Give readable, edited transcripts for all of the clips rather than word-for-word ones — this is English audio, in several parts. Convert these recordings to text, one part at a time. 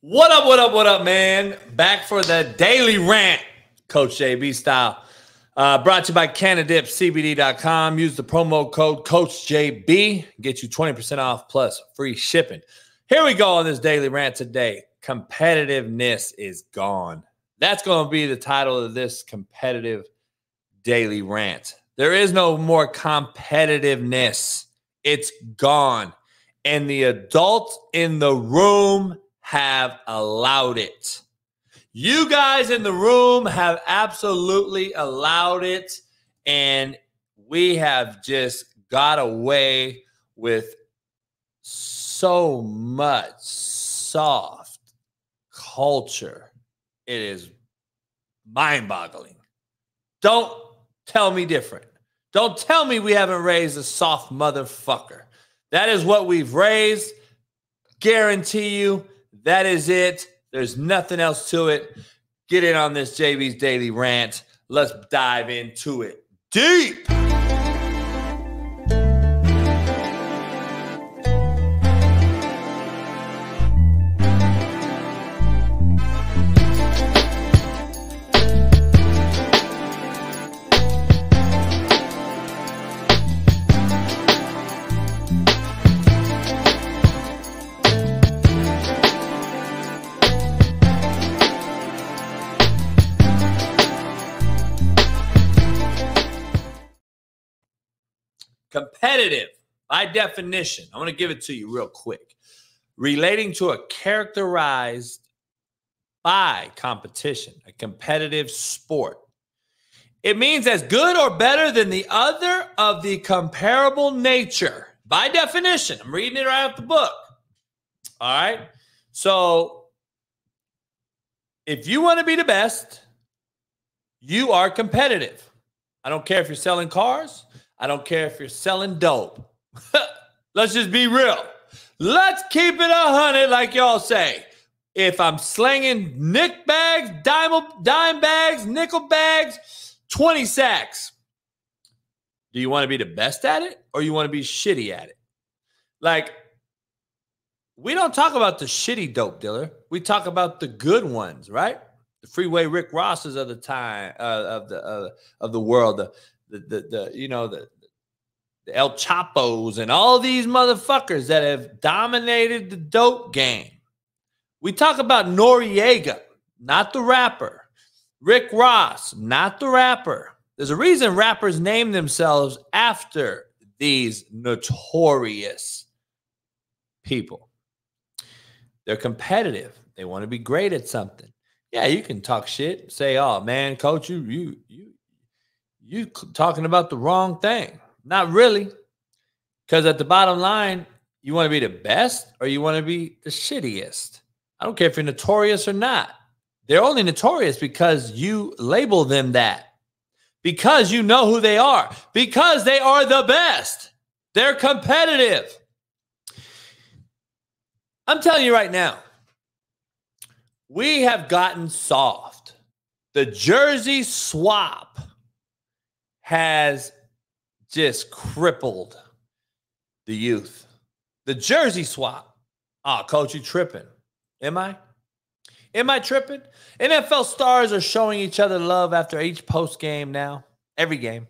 What up, what up, what up, man? Back for the Daily Rant, Coach JB style. Brought to you by CanadipCBD.com. Use the promo code CoachJB. Get you 20% off plus free shipping. Here we go on this Daily Rant today. Competitiveness is gone. That's going to be the title of this competitive Daily Rant. There is no more competitiveness. It's gone. And the adults in the room have allowed it. You guys in the room have absolutely allowed it, and we have just got away with so much soft culture. It is mind-boggling. Don't tell me different. Don't tell me we haven't raised a soft motherfucker. That is what we've raised. Guarantee you. That is it. There's nothing else to it. Get in on this JB's Daily Rant. Let's dive into it deep. Competitive, by definition, I'm going to give it to you real quick. Relating to a characterized by competition, a competitive sport. It means as good or better than the other of the comparable nature. By definition, I'm reading it right off the book. All right. So if you want to be the best, you are competitive. I don't care if you're selling cars. I don't care if you're selling dope. Let's just be real. Let's keep it 100 like y'all say. If I'm slinging nick bags, dime bags, nickel bags, 20 sacks, do you want to be the best at it or you want to be shitty at it? Like, we don't talk about the shitty dope dealer. We talk about the good ones, right? The freeway Rick Rosses of the time, of the world, the El Chapos and all these motherfuckers that have dominated the dope game. We talk about Noriega, not the rapper. Rick Ross, not the rapper. There's a reason rappers name themselves after these notorious people. They're competitive. They want to be great at something. Yeah, you can talk shit, say, "Oh man, coach, you talking about the wrong thing." Not really. Because at the bottom line, you want to be the best or you want to be the shittiest. I don't care if you're notorious or not. They're only notorious because you label them that. Because you know who they are. Because they are the best. They're competitive. I'm telling you right now, we have gotten soft. The jersey swap has just crippled the youth. The jersey swap. Oh, coach, you tripping. Am I? Am I tripping? NFL stars are showing each other love after each post game now. Every game.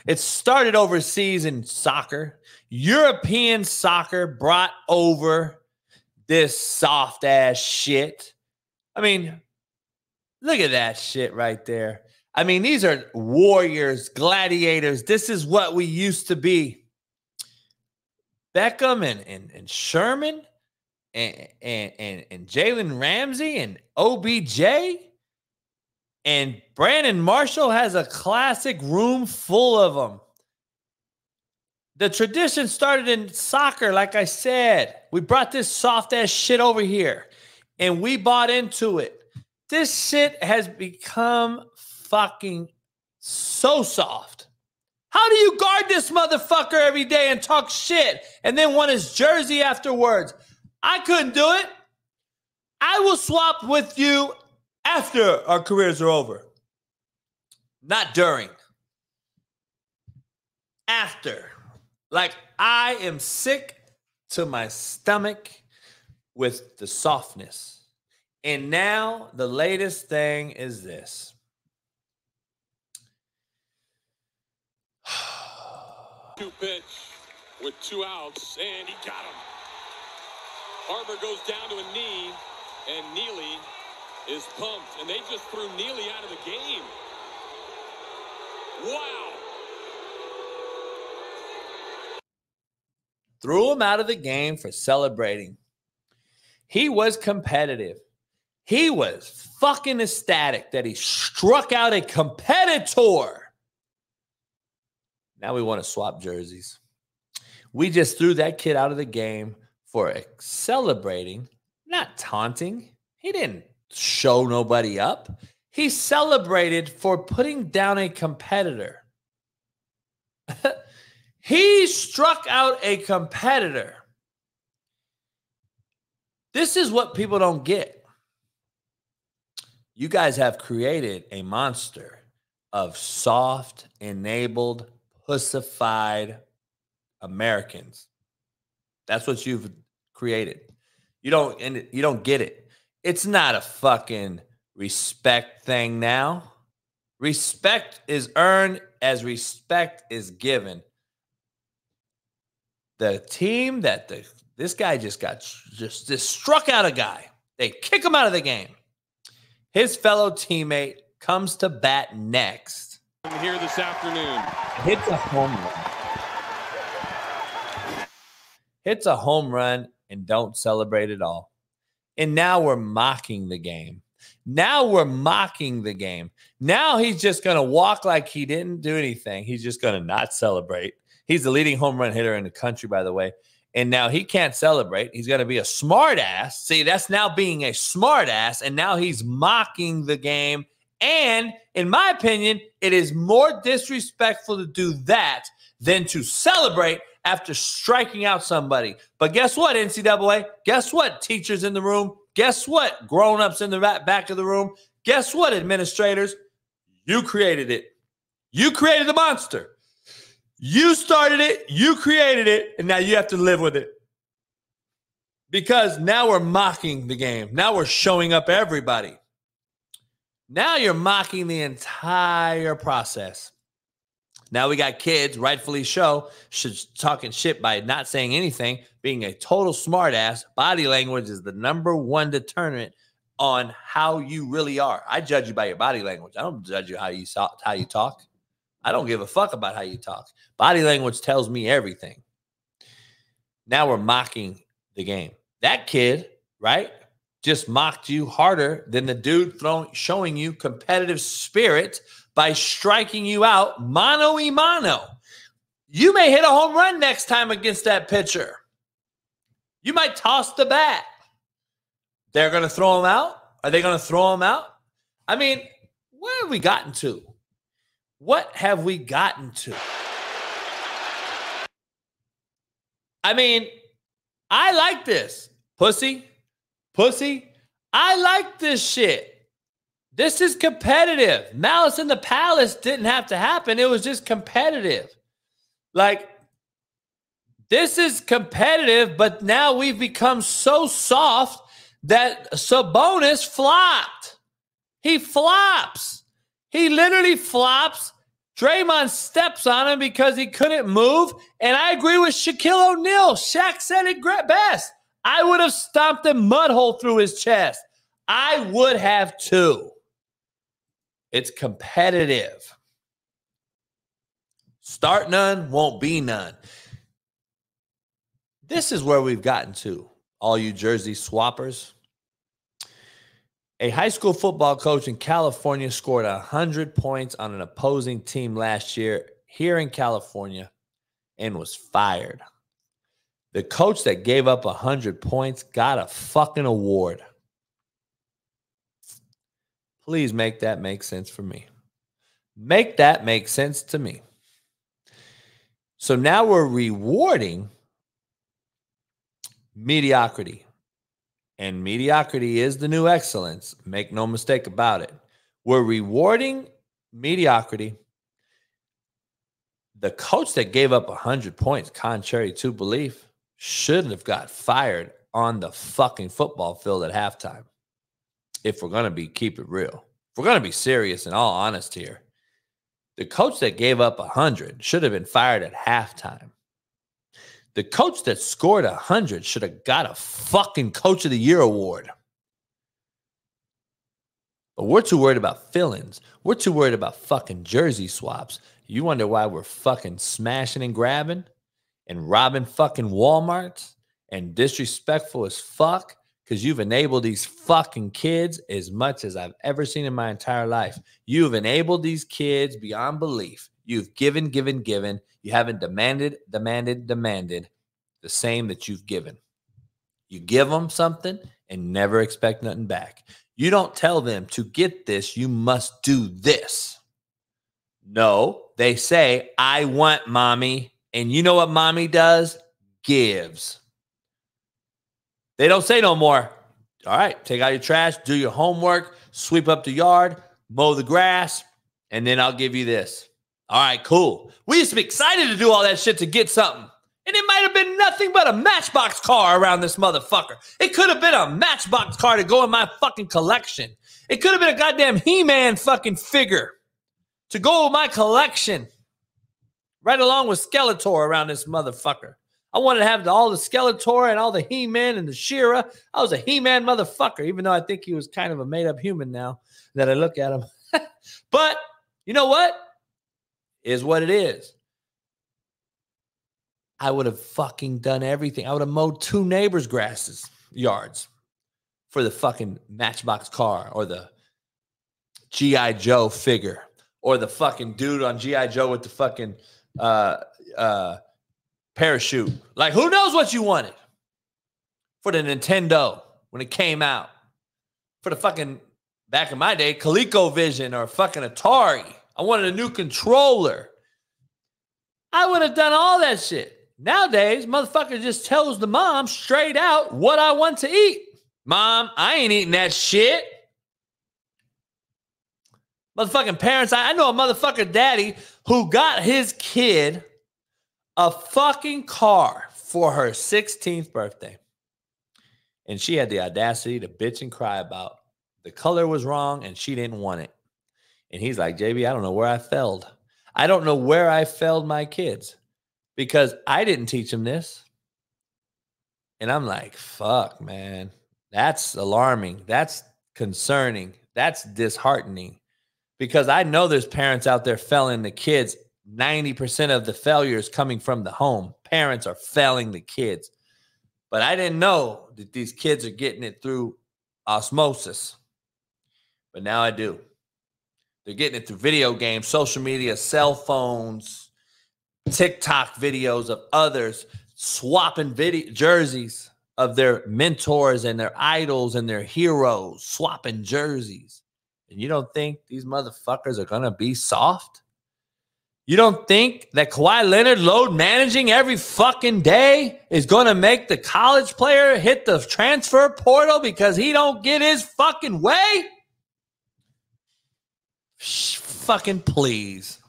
It started overseas in soccer. European soccer brought over this soft ass shit. I mean, look at that shit right there. I mean, these are warriors, gladiators. This is what we used to be. Beckham and Sherman and Jalen Ramsey and OBJ and Brandon Marshall has a classic room full of them. The tradition started in soccer, like I said. We brought this soft-ass shit over here, and we bought into it. This shit has become fucking so soft. How do you guard this motherfucker every day and talk shit and then want his jersey afterwards? I couldn't do it. I will swap with you after our careers are over. Not during. After. Like, I am sick to my stomach with the softness. And now the latest thing is this. 2 pitch with 2 outs, and he got him. Harper goes down to a knee, and Neely is pumped, and they just threw Neely out of the game. Wow. Threw him out of the game for celebrating. He was competitive. He was fucking ecstatic that he struck out a competitor. Now we want to swap jerseys. We just threw that kid out of the game for celebrating, not taunting. He didn't show nobody up. He celebrated for putting down a competitor. He struck out a competitor. This is what people don't get. You guys have created a monster of soft, enabled, pussified Americans. That's what you've created. You don't get it. It's not a fucking respect thing now. Respect is earned as respect is given. The team that this guy just struck out a guy. They kick him out of the game. His fellow teammate comes to bat next. Here this afternoon. Hits a home run. Hits a home run and don't celebrate at all. And now we're mocking the game. Now we're mocking the game. Now he's just going to walk like he didn't do anything. He's just going to not celebrate. He's the leading home run hitter in the country, by the way. And now he can't celebrate. He's going to be a smart ass. See, that's now being a smart ass. And now he's mocking the game. And in my opinion, it is more disrespectful to do that than to celebrate after striking out somebody. But guess what, NCAA? Guess what, teachers in the room? Guess what, grown-ups in the back of the room? Guess what, administrators? You created it. You created the monster. You started it, you created it, and now you have to live with it. Because now we're mocking the game. Now we're showing up everybody. Now you're mocking the entire process. Now we got kids, rightfully so, talking shit by not saying anything, being a total smartass. Body language is the #1 determinant on how you really are. I judge you by your body language. I don't judge you how you talk. I don't give a fuck about how you talk. Body language tells me everything. Now we're mocking the game. That kid, right, just mocked you harder than the dude showing you competitive spirit by striking you out mano-a-mano. You may hit a home run next time against that pitcher. You might toss the bat. They're going to throw him out? Are they going to throw him out? I mean, where have we gotten to? What have we gotten to? I mean, I like this. Pussy. I like this shit. This is competitive. Malice in the Palace didn't have to happen. It was just competitive. Like, this is competitive, but now we've become so soft that Sabonis flopped. He flops. He literally flops. Draymond steps on him because he couldn't move. And I agree with Shaquille O'Neal. Shaq said it best. I would have stomped a mud hole through his chest. I would have too. It's competitive. Start none, won't be none. This is where we've gotten to, all you jersey swappers. A high school football coach in California scored 100 points on an opposing team last year here in California and was fired. The coach that gave up 100 points got a fucking award. Please make that make sense for me. Make that make sense to me. So now we're rewarding mediocrity. And mediocrity is the new excellence. Make no mistake about it. We're rewarding mediocrity. The coach that gave up 100 points, contrary to belief, should have got fired on the fucking football field at halftime. if we're going to keep it real, if we're going to be serious and all honest here, the coach that gave up 100 should have been fired at halftime. The coach that scored 100 should have got a fucking Coach of the Year award. But we're too worried about fill-ins. We're too worried about fucking jersey swaps. You wonder why we're fucking smashing and grabbing and robbing fucking Walmarts and disrespectful as fuck? Because you've enabled these fucking kids as much as I've ever seen in my entire life. You've enabled these kids beyond belief. You've given. You haven't demanded the same that you've given. You give them something and never expect nothing back. You don't tell them to get this, you must do this. No, they say, I want mommy. And you know what mommy does? Gives. They don't say no more. All right, take out your trash, do your homework, sweep up the yard, mow the grass, and then I'll give you this. All right, cool. We used to be excited to do all that shit to get something. And it might have been nothing but a Matchbox car around this motherfucker. It could have been a Matchbox car to go in my fucking collection. It could have been a goddamn He-Man fucking figure to go with my collection. Right along with Skeletor around this motherfucker. I wanted to have all the Skeletor and all the He-Man and the She-Ra. I was a He-Man motherfucker, even though I think he was kind of a made-up human now that I look at him. But you know what? Is what it is. I would have fucking done everything. I would have mowed 2 neighbors' yards for the fucking Matchbox car or the G.I. Joe figure or the fucking dude on G.I. Joe with the fucking parachute. Like, who knows what you wanted for the Nintendo when it came out? For the fucking, back in my day, ColecoVision or fucking Atari. I wanted a new controller. I would have done all that shit. Nowadays, motherfucker just tells the mom straight out what I want to eat. Mom, I ain't eating that shit. Motherfucking parents, I know a motherfucker daddy who got his kid a fucking car for her 16th birthday. And she had the audacity to bitch and cry about the color was wrong and she didn't want it. And he's like, JB, I don't know where I failed. I don't know where I failed my kids because I didn't teach them this. And I'm like, fuck, man. That's alarming. That's concerning. That's disheartening. Because I know there's parents out there failing the kids. 90% of the failure is coming from the home. Parents are failing the kids. But I didn't know that these kids are getting it through osmosis. But now I do. They're getting it through video games, social media, cell phones, TikTok videos of others swapping jerseys of their mentors and their idols and their heroes, swapping jerseys. And you don't think these motherfuckers are going to be soft? You don't think that Kawhi Leonard load managing every fucking day is going to make the college player hit the transfer portal because he don't get his fucking way? Fucking please.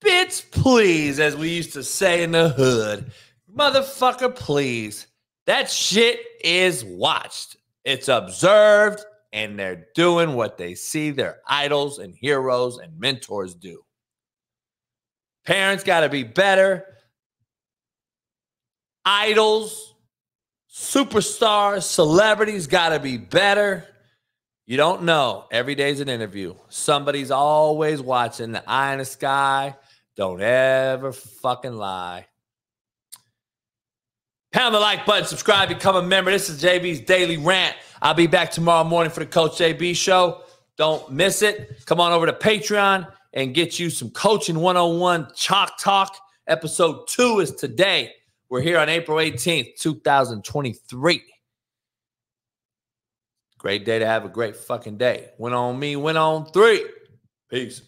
Bitch, please, as we used to say in the hood. Motherfucker, please. That shit is watched. It's observed, and they're doing what they see their idols and heroes and mentors do. Parents got to be better. Idols, superstars, celebrities got to be better. You don't know. Every day's an interview. Somebody's always watching. The eye in the sky. Don't ever fucking lie. Pound the like button. Subscribe. Become a member. This is JB's Daily Rant. I'll be back tomorrow morning for the Coach JB show. Don't miss it. Come on over to Patreon and get you some coaching 101 Chalk Talk. Episode 2 is today. We're here on April 18th, 2023. Great day to have a great fucking day. Win on me, win on 3. Peace.